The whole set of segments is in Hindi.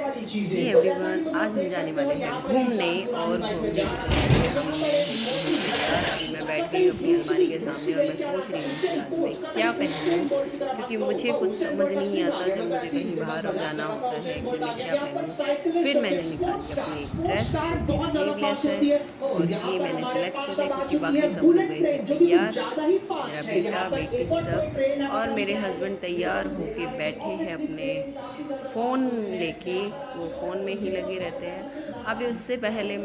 जी एवरीवन, आज हम जाने वाले हैं घूमने और घूमने से पहले हम तैयार। अभी मैं बैठ गई हूँ अपनी अलमारी के सामने और मैं सोच रही हूँ कि आज मैं क्या पहनूँ, क्योंकि मुझे कुछ समझ नहीं आता जब मुझे कहीं बाहर जाना होता है कि मैं क्या पहनूँ। फिर मैंने निकाली अपनी एक ड्रेस जो कि स्लीवलेस है और ये मैंने सेलेक्ट कर लिया क्योंकि बाकी सब हो गए थे तैयार। मेरा बेटा बेटी सब और मेरे हस्बैंड तैयार होके बैठे हैं अपने फ़ोन लेके, वो फ़ोन में ही लगे रहते हैं। अभी उससे पहले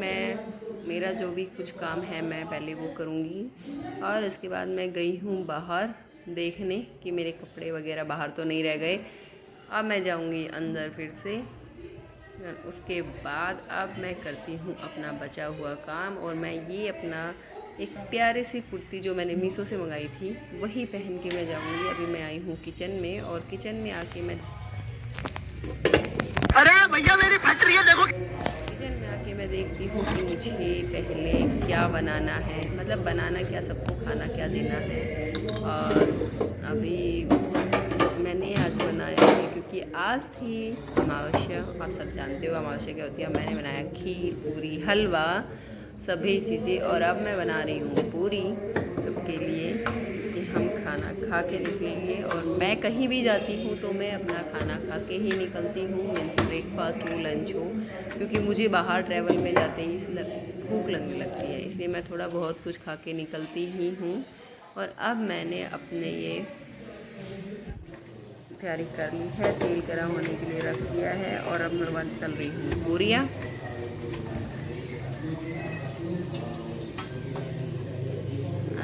मेरा जो भी कुछ काम है मैं पहले वो करूँगी और इसके बाद मैं गई हूँ बाहर देखने कि मेरे कपड़े वगैरह बाहर तो नहीं रह गए। अब मैं जाऊँगी अंदर फिर से। उसके बाद अब मैं करती हूँ अपना बचा हुआ काम और मैं ये अपना एक प्यारे सी कुर्ती जो मैंने मीशो से मंगाई थी वही पहन के मैं जाऊँगी। अभी मैं आई हूँ किचन में और किचन में आके मैं भैया मेरी फट रही है देखो। किचन में आके मैं देखती हूँ कि मुझे पहले क्या बनाना है, मतलब बनाना क्या, सबको खाना क्या देना है। और अभी मैंने आज बनाया है क्योंकि आज थी अमावस्या, आप सब जानते हो अमावस्या क्या होती है। मैंने बनाया खीर पूरी हलवा सभी चीज़ें और अब मैं बना रही हूँ पूरी सबके लिए कि हम खाना खा के निकलेंगे। और मैं कहीं भी जाती हूँ तो मैं अपना खाना खा के ही निकलती हूँ, मीन्स ब्रेकफास्ट हो लंच हो, क्योंकि मुझे बाहर ट्रैवल में जाते ही भूख लगने लगती है, इसलिए मैं थोड़ा बहुत कुछ खा के निकलती ही हूँ। और अब मैंने अपने ये तैयारी कर ली है, तेल गर्म होने के लिए रख दिया है और अब मैं तल रही हूँ पूरियाँ।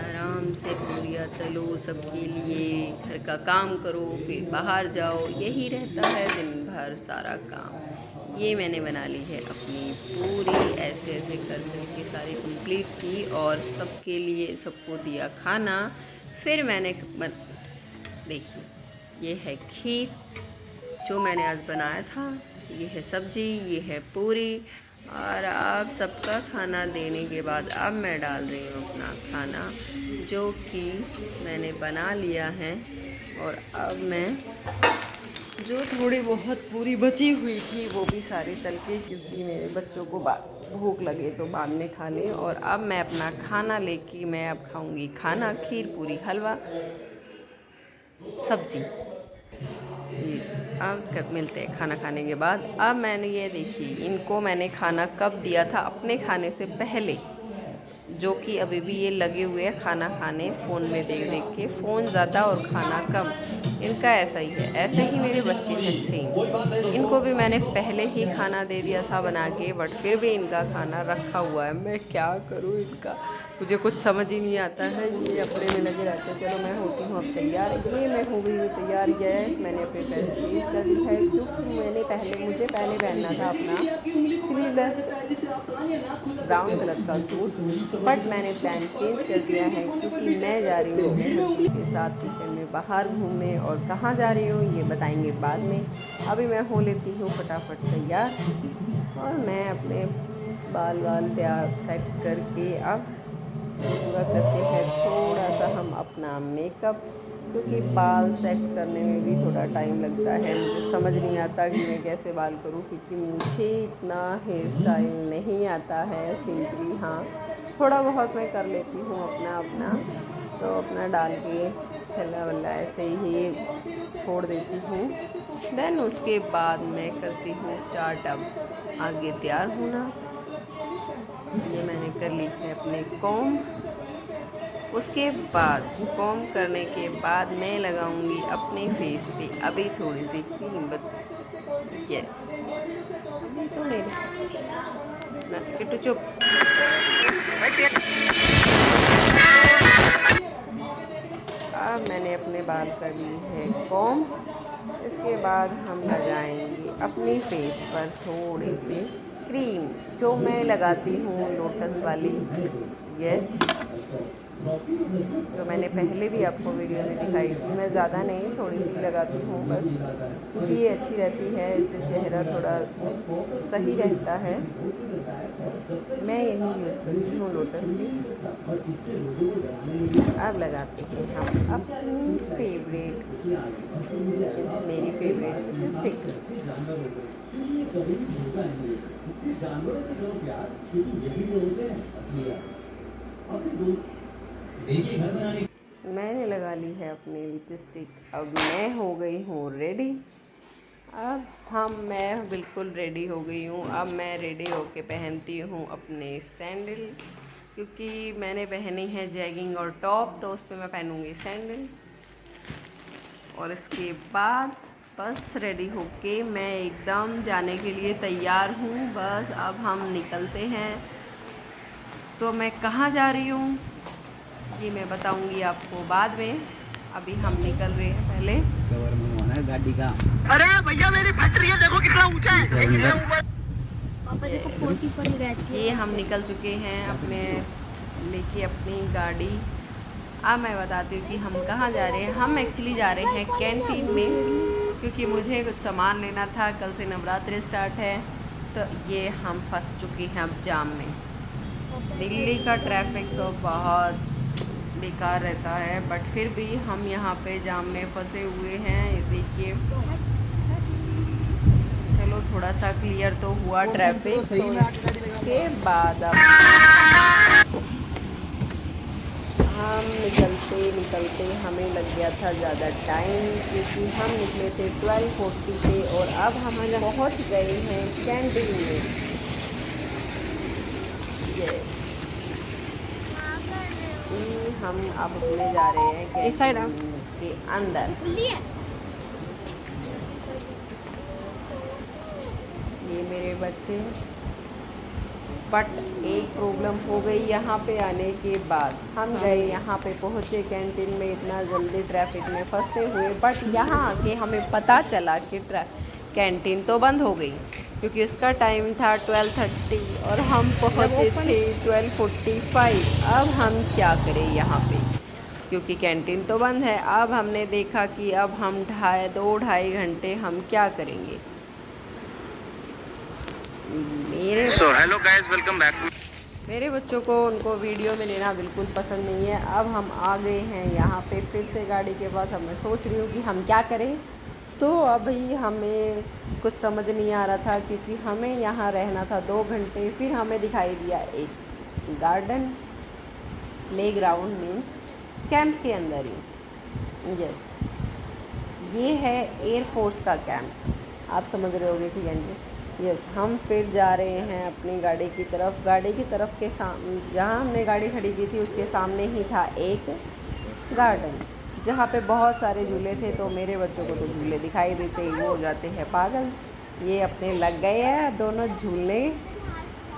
आराम से पूरियाँ तलो सबके लिए, घर का काम करो फिर बाहर जाओ, यही रहता है दिन भर सारा काम। ये मैंने बना ली है अपनी पूरी, ऐसे ऐसे कर करके सारी कंप्लीट की और सबके लिए सबको दिया खाना। फिर मैंने देखिए ये है खीर जो मैंने आज बनाया था, ये है सब्जी, ये है पूरी। और अब सबका खाना देने के बाद अब मैं डाल रही हूँ अपना खाना जो कि मैंने बना लिया है। और अब मैं जो थोड़ी बहुत पूरी बची हुई थी वो भी सारी तल के, क्योंकि मेरे बच्चों को भूख लगे तो बाद में खा लें। और अब मैं अपना खाना लेके मैं अब खाऊंगी खाना, खीर पूरी हलवा सब्जी। अब मिलते हैं खाना खाने के बाद। अब मैंने ये देखी, इनको मैंने खाना कब दिया था, अपने खाने से पहले, जो कि अभी भी ये लगे हुए हैं खाना खाने, फ़ोन में देख देख के, फ़ोन ज़्यादा और खाना कम। इनका ऐसा ही है, ऐसे ही मेरे बच्चे हैं सेम। इनको भी मैंने पहले ही खाना दे दिया था बना के, बट फिर भी इनका खाना रखा हुआ है। मैं क्या करूँ इनका, मुझे कुछ समझ ही नहीं आता है। ये अपने में लगे रहते हैं। चलो मैं होती हूँ अब तैयार। ये मैं हो गई हूँ तैयार। यस, मैंने अपने ड्रेस चेंज कर ली है क्योंकि मुझे पहले पहनना था अपना स्लीवलेस ब्राउन कलर का सूट, बट मैंने प्लान चेंज कर दिया है क्योंकि मैं जा रही हूँ अपने हस्बैंड के साथ वीकेंड में बाहर घूमने। और कहाँ जा रही हूँ ये बताएंगे बाद में। अभी मैं हो लेती हूँ फटाफट तैयार और मैं अपने बाल तैयार सेट करके अब पूरा करते हैं थोड़ा सा हम अपना मेकअप, क्योंकि बाल सेट करने में भी थोड़ा टाइम लगता है। मुझे समझ नहीं आता कि मैं कैसे बाल करूं, क्योंकि मुझे इतना हेयर स्टाइल नहीं आता है। सिंपली हाँ थोड़ा बहुत मैं कर लेती हूँ अपना तो अपना डाल के छल्ला वल्ला ऐसे ही छोड़ देती हूँ। देन उसके बाद मैं करती हूँ स्टार्ट अब आगे तैयार होना। ये मैंने कर ली है अपने कॉम। उसके बाद कॉम करने के बाद मैं लगाऊंगी अपने फेस पे अभी थोड़ी सी क्रीम, यस तो मेरे किट्टू चुप। अब मैंने अपने बाल कर ली है कॉम। इसके बाद हम लगाएंगे अपनी फेस पर थोड़ी सी क्रीम जो मैं लगाती हूँ लोटस वाली, यस, जो मैंने पहले भी आपको वीडियो में दिखाई थी। मैं ज़्यादा नहीं, थोड़ी सी लगाती हूँ बस, क्योंकि ये अच्छी रहती है, इससे चेहरा थोड़ा सही रहता है। मैं यही यूज़ करती हूँ लोटस की। अब लगाते हैं हम अपनी फेवरेट, मीन्स मेरी फेवरेट लिपस्टिक। मैंने लगा ली है अपनी लिपस्टिक। अब मैं हो गई हूँ रेडी। मैं बिल्कुल रेडी हो गई हूँ। अब मैं रेडी होके पहनती हूँ अपने सैंडल, क्योंकि मैंने पहनी है जैगिंग और टॉप, तो उस पर मैं पहनूँगी सैंडल। और इसके बाद बस रेडी होके मैं एकदम जाने के लिए तैयार हूँ। बस अब हम निकलते हैं। तो मैं कहाँ जा रही हूँ ये मैं बताऊँगी आपको बाद में। अभी हम निकल रहे हैं पहले। कवर मंगवाना है गाड़ी का। अरे भैया मेरी फैक्ट्री है, देखो कितना ऊंचा है। पापा देखो 40 पर गैस ये हम निकल चुके हैं अपने लेके अपनी गाड़ी। अब मैं बताती हूँ कि हम कहाँ जा रहे हैं। हम एक्चुअली जा रहे हैं कैंटीन में, क्योंकि मुझे कुछ सामान लेना था। कल से नवरात्रि स्टार्ट है, तो ये हम फंस चुके हैं अब जाम में। दिल्ली का ट्रैफिक तो बहुत बेकार रहता है, बट फिर भी हम यहाँ पे जाम में फंसे हुए हैं। ये देखिए, चलो थोड़ा सा क्लियर तो हुआ ट्रैफिक। तो इसके बाद अब हम निकलते हमें लग गया था ज़्यादा टाइम, क्योंकि हम निकले थे 12:40 पे और अब हम पहुँच गए हैं कैंटीन में। हम अब अपने जा रहे हैं कैंटीन के अंदर। ये मेरे बच्चे, बट एक प्रॉब्लम हो गई यहाँ पे आने के बाद। हम गए यहाँ पे पहुँचे कैंटीन में इतना जल्दी ट्रैफिक में फंसते हुए, बट यहाँ आके हमें पता चला कि कैंटीन तो बंद हो गई, क्योंकि उसका टाइम था 12:30 और हम पहुँचे थे 12:45। अब हम क्या करें यहाँ पे, क्योंकि कैंटीन तो बंद है। अब हमने देखा कि अब हम 2-2.5 घंटे हम क्या करेंगे। Hello guys, welcome back. मेरे बच्चों को उनको वीडियो में लेना बिल्कुल पसंद नहीं है। अब हम आ गए हैं यहाँ पे फिर से गाड़ी के पास। अब मैं सोच रही हूँ कि हम क्या करें। तो अभी हमें कुछ समझ नहीं आ रहा था, क्योंकि हमें यहाँ रहना था 2 घंटे। फिर हमें दिखाई दिया एक garden, play ground means camp के अंदर ही। यस, ये है एयरफोर्स का कैंप। आप समझ रहे होंगे कि कैंटीन। यस, हम फिर जा रहे हैं अपनी गाड़ी की तरफ। गाड़ी की तरफ के सामने, जहाँ हमने गाड़ी खड़ी की थी उसके सामने ही था एक गार्डन, जहाँ पे बहुत सारे झूले थे। तो मेरे बच्चों को तो झूले दिखाई देते ही वो हो जाते हैं पागल। ये अपने लग गए हैं दोनों झूलने।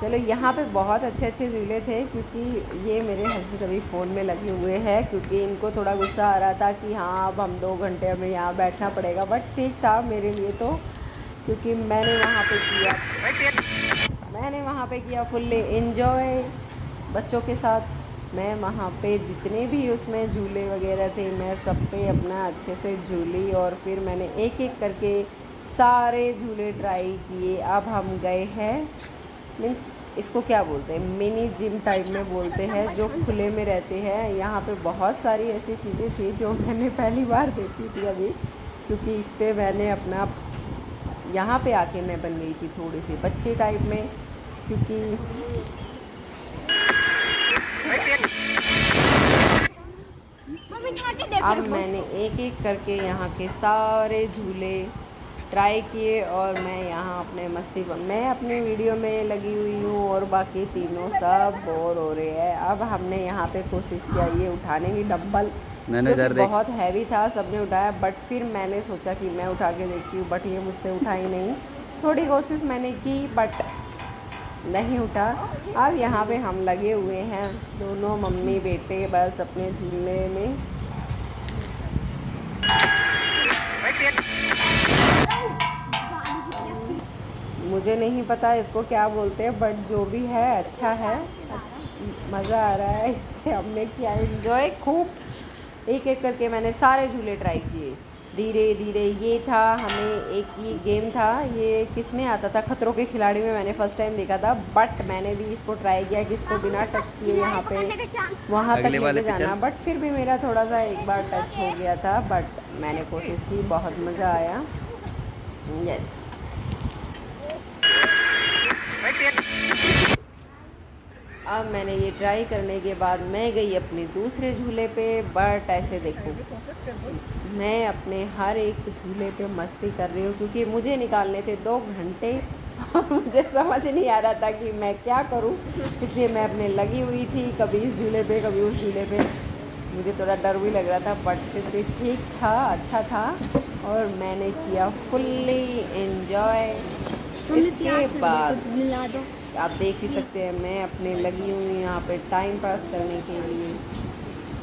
चलो, यहाँ पे बहुत अच्छे अच्छे झूले थे, क्योंकि ये मेरे हस्बैंड अभी फ़ोन में लगे हुए हैं, क्योंकि इनको थोड़ा गुस्सा आ रहा था कि हाँ अब हम 2 घंटे हमें यहाँ बैठना पड़ेगा। बट ठीक था मेरे लिए तो, क्योंकि मैंने वहाँ पे किया फुल्ली एंजॉय बच्चों के साथ। मैं वहाँ पे जितने भी उसमें झूले वगैरह थे, मैं सब पे अपना अच्छे से झूली। और फिर मैंने एक एक करके सारे झूले ट्राई किए। अब हम गए हैं, मीन्स इसको क्या बोलते हैं, मिनी जिम टाइप में बोलते हैं, जो खुले में रहते हैं। यहाँ पे बहुत सारी ऐसी चीज़ें थी जो मैंने पहली बार देखी थी अभी, क्योंकि इस पर मैंने अपना यहाँ पे आके मैं बन गई थी थोड़ी सी बच्चे टाइप में, क्योंकि अब मैंने एक एक करके यहाँ के सारे झूले ट्राई किए। और मैं यहाँ अपने मैं अपनी वीडियो में लगी हुई हूँ और बाकी तीनों सब बोर हो रहे हैं। अब हमने यहाँ पे कोशिश किया ये उठाने की डंबल, क्योंकि बहुत हैवी था, सबने उठाया। बट फिर मैंने सोचा कि मैं उठा के देखती हूँ, बट ये मुझसे उठा ही नहीं। थोड़ी कोशिश मैंने की बट नहीं उठा। अब यहाँ पे हम लगे हुए हैं दोनों मम्मी बेटे बस अपने झूलने में। मुझे नहीं पता इसको क्या बोलते हैं, बट जो भी है अच्छा है, मज़ा आ रहा है। इससे हमने किया एंजॉय खूब। एक एक करके मैंने सारे झूले ट्राई किए धीरे धीरे। ये था, हमें एक ये गेम था, ये किस में आता था, खतरों के खिलाड़ी में मैंने फ़र्स्ट टाइम देखा था। बट मैंने भी इसको ट्राई किया कि इसको बिना टच किए यहाँ पे वहाँ तक लेके जाना। बट फिर भी मेरा थोड़ा सा एक बार टच हो गया था, बट मैंने कोशिश की, बहुत मज़ा आया। यस, अब मैंने ये ट्राई करने के बाद मैं गई अपने दूसरे झूले पे। बट ऐसे देखो, मैं अपने हर एक झूले पे मस्ती कर रही हूँ क्योंकि मुझे निकालने थे 2 घंटे और मुझे समझ नहीं आ रहा था कि मैं क्या करूँ, इसलिए मैं अपने लगी हुई थी, कभी इस झूले पे कभी उस झूले पे। मुझे थोड़ा डर भी लग रहा था बट फिर भी ठीक था, अच्छा था और मैंने किया फुल्ली एंजॉय। इसके बाद मिला दो। आप देख ही सकते हैं मैं अपने लगी हुई यहाँ पे टाइम पास करने के लिए,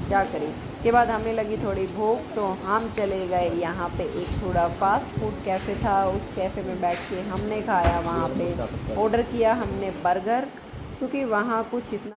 क्या करें। के बाद हमें लगी थोड़ी भूख तो हम चले गए यहाँ पे एक थोड़ा फास्ट फूड कैफ़े था, उस कैफ़े में बैठ के हमने खाया। वहाँ पे ऑर्डर किया हमने बर्गर क्योंकि वहाँ कुछ इतना